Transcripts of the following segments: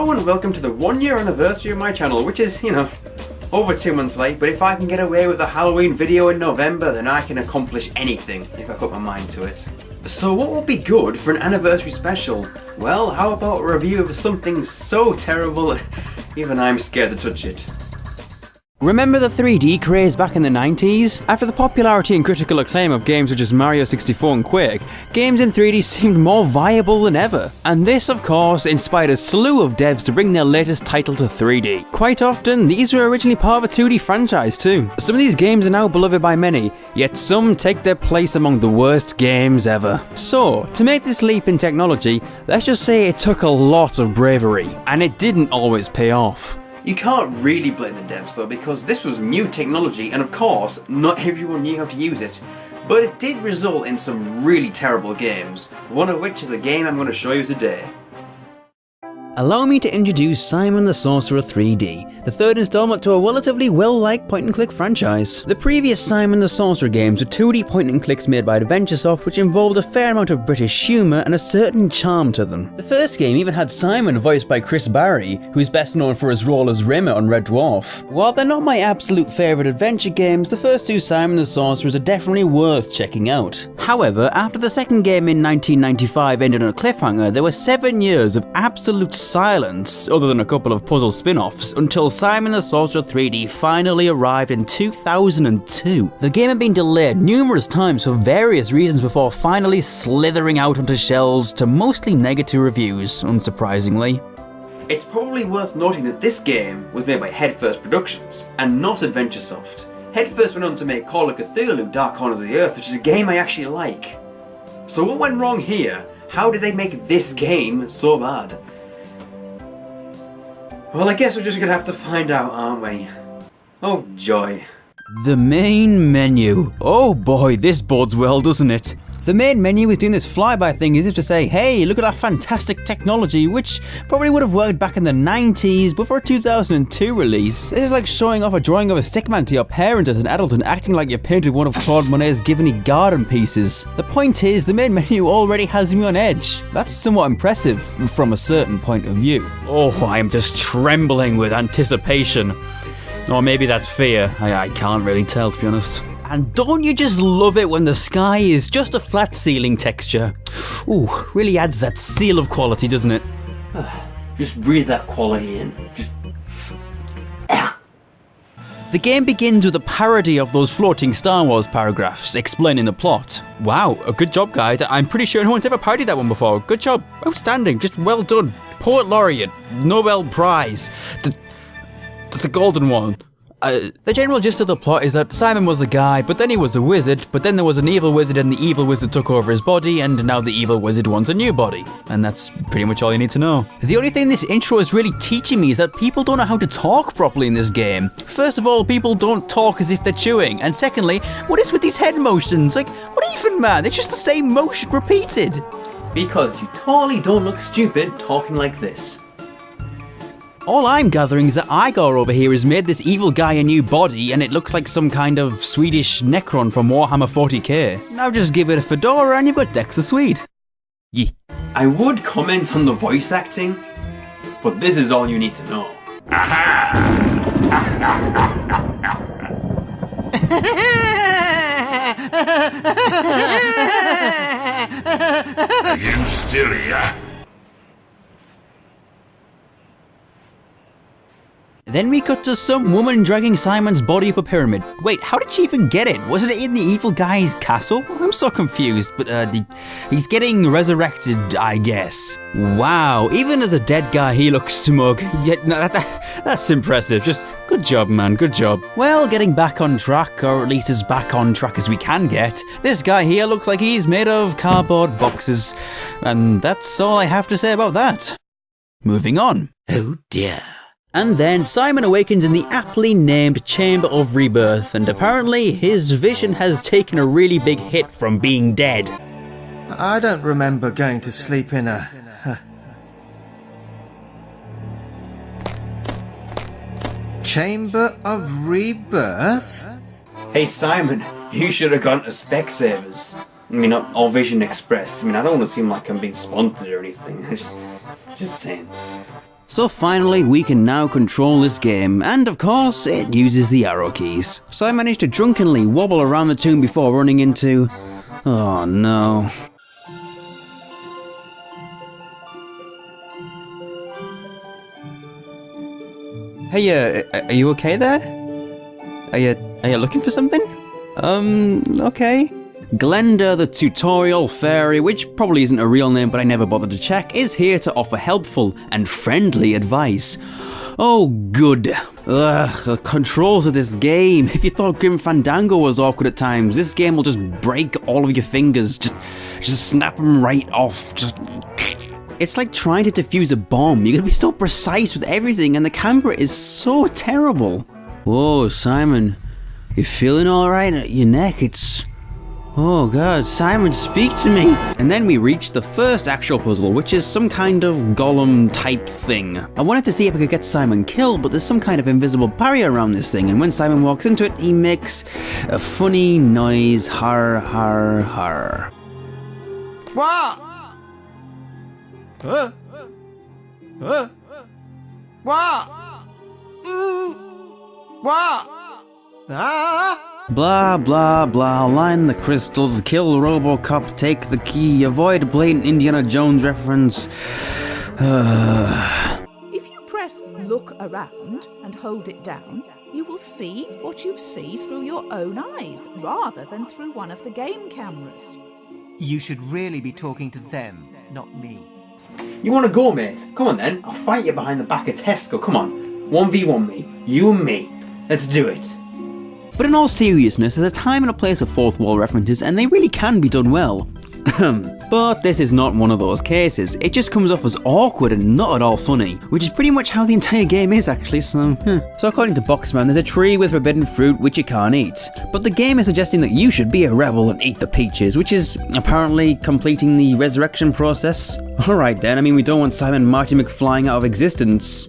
Hello and welcome to the 1 year anniversary of my channel, which is, over 2 months late, but if I can get away with a Halloween video in November, then I can accomplish anything if I put my mind to it. So what would be good for an anniversary special? Well, how about a review of something so terrible that even I'm scared to touch it? Remember the 3D craze back in the 90s? After the popularity and critical acclaim of games such as Mario 64 and Quake, games in 3D seemed more viable than ever. And this, of course, inspired a slew of devs to bring their latest title to 3D. Quite often, these were originally part of a 2D franchise too. Some of these games are now beloved by many, yet some take their place among the worst games ever. So, to make this leap in technology, let's just say it took a lot of bravery, and it didn't always pay off. You can't really blame the devs though, because this was new technology and of course not everyone knew how to use it, but it did result in some really terrible games, one of which is the game I'm going to show you today. Allow me to introduce Simon the Sorcerer 3D, the third installment to a relatively well-liked point-and-click franchise. The previous Simon the Sorcerer games were 2D point-and-clicks made by Adventuresoft, which involved a fair amount of British humour and a certain charm to them. The first game even had Simon voiced by Chris Barry, who's best known for his role as Rimmer on Red Dwarf. While they're not my absolute favourite adventure games, the first two Simon the Sorcerers are definitely worth checking out. However, after the second game in 1995 ended on a cliffhanger, there were 7 years of absolute silence, other than a couple of puzzle spin-offs, until Simon the Sorcerer 3D finally arrived in 2002. The game had been delayed numerous times for various reasons before finally slithering out onto shelves to mostly negative reviews, unsurprisingly. It's probably worth noting that this game was made by Headfirst Productions, and not Adventuresoft. Headfirst went on to make Call of Cthulhu Dark Corners of the Earth, which is a game I actually like. So what went wrong here? How did they make this game so bad? Well, I guess we're just gonna have to find out, aren't we? Oh joy. The main menu. Oh boy, this bodes well, doesn't it? The main menu is doing this flyby thing as if to say, hey, look at our fantastic technology, which probably would have worked back in the 90s, but for a 2002 release. This is like showing off a drawing of a stickman to your parent as an adult and acting like you painted one of Claude Monet's Givany garden pieces. The point is, the main menu already has me on edge. That's somewhat impressive from a certain point of view. Oh, I am just trembling with anticipation. Or maybe that's fear. I can't really tell, to be honest. And don't you just love it when the sky is just a flat ceiling texture? Ooh, really adds that seal of quality, doesn't it? Just breathe that quality in. The game begins with a parody of those floating Star Wars paragraphs explaining the plot. Wow, a good job, guys. I'm pretty sure no one's ever parodied that one before. Good job. Outstanding. Just well done. Poet Laureate. Nobel Prize. The golden one. The general gist of the plot is that Simon was a guy, but then he was a wizard, but then there was an evil wizard and the evil wizard took over his body, and now the evil wizard wants a new body. And that's pretty much all you need to know. The only thing this intro is really teaching me is that people don't know how to talk properly in this game. First of all, people don't talk as if they're chewing, and secondly, what is with these head motions? Like, what even, man? It's just the same motion repeated. Because you totally don't look stupid talking like this. All I'm gathering is that Igor over here has made this evil guy a new body and it looks like some kind of Swedish Necron from Warhammer 40k. Now just give it a fedora and you've got Dex the Swede. Yeah. I would comment on the voice acting, but this is all you need to know. Are you still here? Then we cut to some woman dragging Simon's body up a pyramid. Wait, how did she even get it? Wasn't it in the evil guy's castle? I'm so confused, but he's getting resurrected, I guess. Wow, even as a dead guy, he looks smug. Yet, no, that's impressive. Just good job, man, good job. Well, getting back on track, or at least as back on track as we can get. This guy here looks like he's made of cardboard boxes. And that's all I have to say about that. Moving on. Oh dear. And then Simon awakens in the aptly named Chamber of Rebirth, and apparently his vision has taken a really big hit from being dead. I don't remember going to sleep in a... Chamber of Rebirth? Hey Simon, you should have gone to Specsavers. I mean, not All Vision Express. I mean, I don't want to seem like I'm being sponsored or anything. Just saying. So finally, we can now control this game, and of course, it uses the arrow keys. So I managed to drunkenly wobble around the tomb before running into... oh no. Hey, are you okay there? Are you looking for something? Okay. Glenda the Tutorial Fairy, which probably isn't a real name but I never bothered to check, is here to offer helpful and friendly advice. Oh good. Ugh, the controls of this game. If you thought Grim Fandango was awkward at times, this game will just break all of your fingers. Just snap them right off. It's like trying to defuse a bomb. You gotta be so precise with everything and the camera is so terrible. Whoa, Simon. You feeling alright? Your neck, it's... oh god, Simon, speak to me! And then we reached the first actual puzzle, which is some kind of golem type thing. I wanted to see if I could get Simon killed, but there's some kind of invisible barrier around this thing, and when Simon walks into it, he makes a funny noise, har har har. What? What? What? Ah? Blah blah blah, line the crystals, kill Robocop, take the key, avoid blatant Indiana Jones reference. If you press look around and hold it down, you will see what you see through your own eyes, rather than through one of the game cameras. You should really be talking to them, not me. You want to go, mate? Come on then. I'll fight you behind the back of Tesco. Come on. 1v1 me. You and me. Let's do it. But in all seriousness, there's a time and a place for fourth wall references, and they really can be done well. But this is not one of those cases. It just comes off as awkward and not at all funny, which is pretty much how the entire game is actually, so... So according to Boxman, there's a tree with forbidden fruit which you can't eat. But the game is suggesting that you should be a rebel and eat the peaches, which is apparently completing the resurrection process. Alright then, I mean we don't want Simon Marty McFlying out of existence.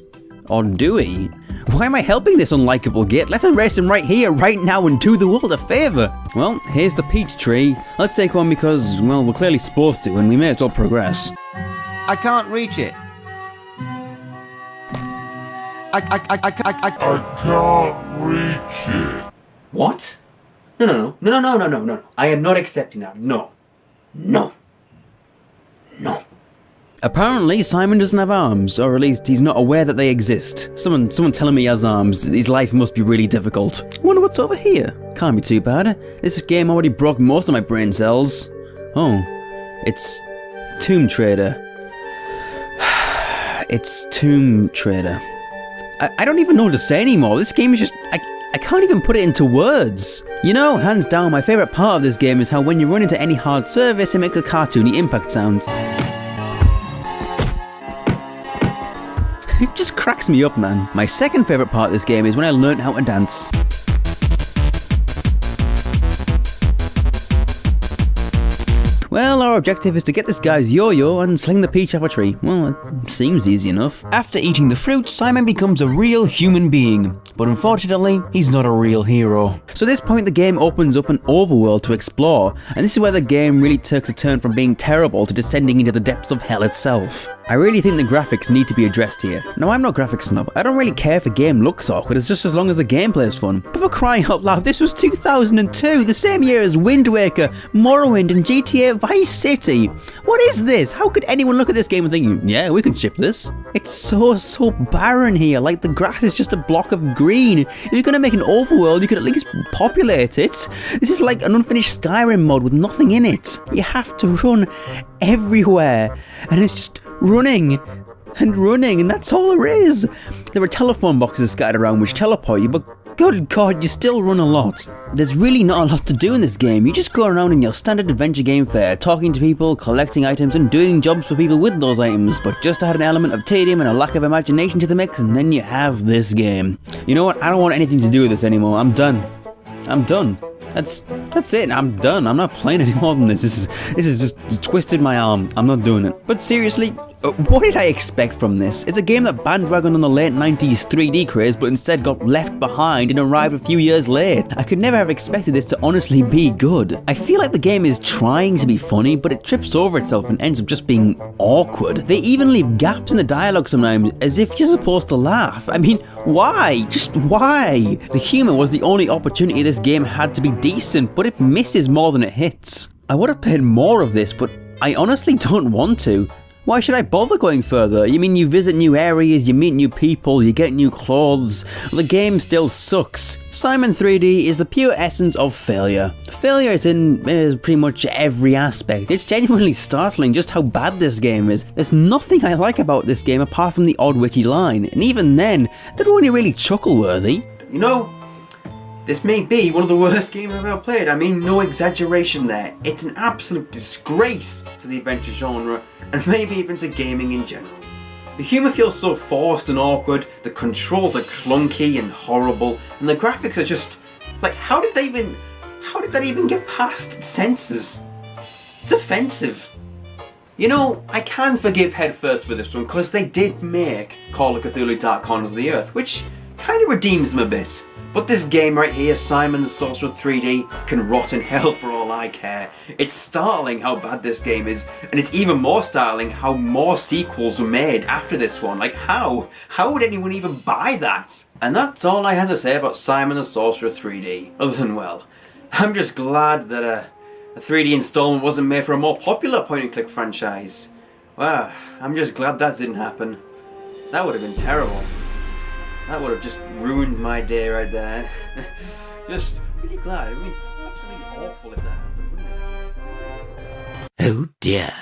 Or do we? Why am I helping this unlikable git? Let's erase him right here, right now, and do the world a favour. Well, here's the peach tree. Let's take one because, well, we're clearly supposed to, and we may as well progress. I can't reach it. I can't reach it. What? No. I am not accepting that. No. No. No. Apparently, Simon doesn't have arms, or at least he's not aware that they exist. Someone telling me he has arms. His life must be really difficult. I wonder what's over here. Can't be too bad. This game already broke most of my brain cells. Oh, it's Tomb Trader. It's Tomb Trader. I don't even know what to say anymore. This game is just... I can't even put it into words. You know, hands down, my favourite part of this game is how when you run into any hard surface, it makes a cartoony impact sound. It just cracks me up, man. My second favourite part of this game is when I learned how to dance. Well, our objective is to get this guy's yo-yo and sling the peach off a tree. Well, it seems easy enough. After eating the fruit, Simon becomes a real human being. But unfortunately, he's not a real hero. So at this point, the game opens up an overworld to explore. And this is where the game really takes a turn from being terrible to descending into the depths of hell itself. I really think the graphics need to be addressed here. Now, I'm not graphics snob. I don't really care if a game looks awkward, it's just as long as the gameplay is fun. But for crying out loud, this was 2002, the same year as Wind Waker, Morrowind, and GTA Vice City. What is this? How could anyone look at this game and think, yeah, we can ship this? It's so barren here, like the grass is just a block of green. If you're gonna make an overworld, you could at least populate it. This is like an unfinished Skyrim mod with nothing in it. You have to run everywhere, and it's just running, and that's all there is. There are telephone boxes scattered around which teleport you, but good god, you still run a lot. There's really not a lot to do in this game. You just go around in your standard adventure game fare, talking to people, collecting items, and doing jobs for people with those items, but just to add an element of tedium and a lack of imagination to the mix, and then you have this game. You know what, I don't want anything to do with this anymore. I'm done. That's That's it, I'm done. I'm not playing any more than this. This is just twisted my arm. I'm not doing it. But seriously, what did I expect from this? It's a game that bandwagoned on the late 90s 3D craze, but instead got left behind and arrived a few years late. I could never have expected this to honestly be good. I feel like the game is trying to be funny, but it trips over itself and ends up just being awkward. They even leave gaps in the dialogue sometimes, as if you're supposed to laugh. I mean, why? Just why? The humour was the only opportunity this game had to be decent, but it misses more than it hits. I would have played more of this, but I honestly don't want to. Why should I bother going further? You mean you visit new areas, you meet new people, you get new clothes. The game still sucks. Simon 3D is the pure essence of failure. Failure is in pretty much every aspect. It's genuinely startling just how bad this game is. There's nothing I like about this game apart from the odd witty line, and even then, they're only really chuckle-worthy. You know, this may be one of the worst games I've ever played. I mean, no exaggeration there. It's an absolute disgrace to the adventure genre, and maybe even to gaming in general. The humour feels so forced and awkward, the controls are clunky and horrible, and the graphics are just... like, how did that even get past its censors? It's offensive. You know, I can forgive Headfirst for this one, because they did make Call of Cthulhu Dark Corners of the Earth, which kind of redeems them a bit. But this game right here, Simon the Sorcerer 3D, can rot in hell for all I care. It's startling how bad this game is, and it's even more startling how more sequels were made after this one. Like, how? How would anyone even buy that? And that's all I had to say about Simon the Sorcerer 3D, other than, well, I'm just glad that a 3D installment wasn't made for a more popular point-and-click franchise. Wow, I'm just glad that didn't happen. That would have been terrible. That would have just ruined my day right there. Just really glad. I mean, absolutely awful if that happened, wouldn't it? Oh dear.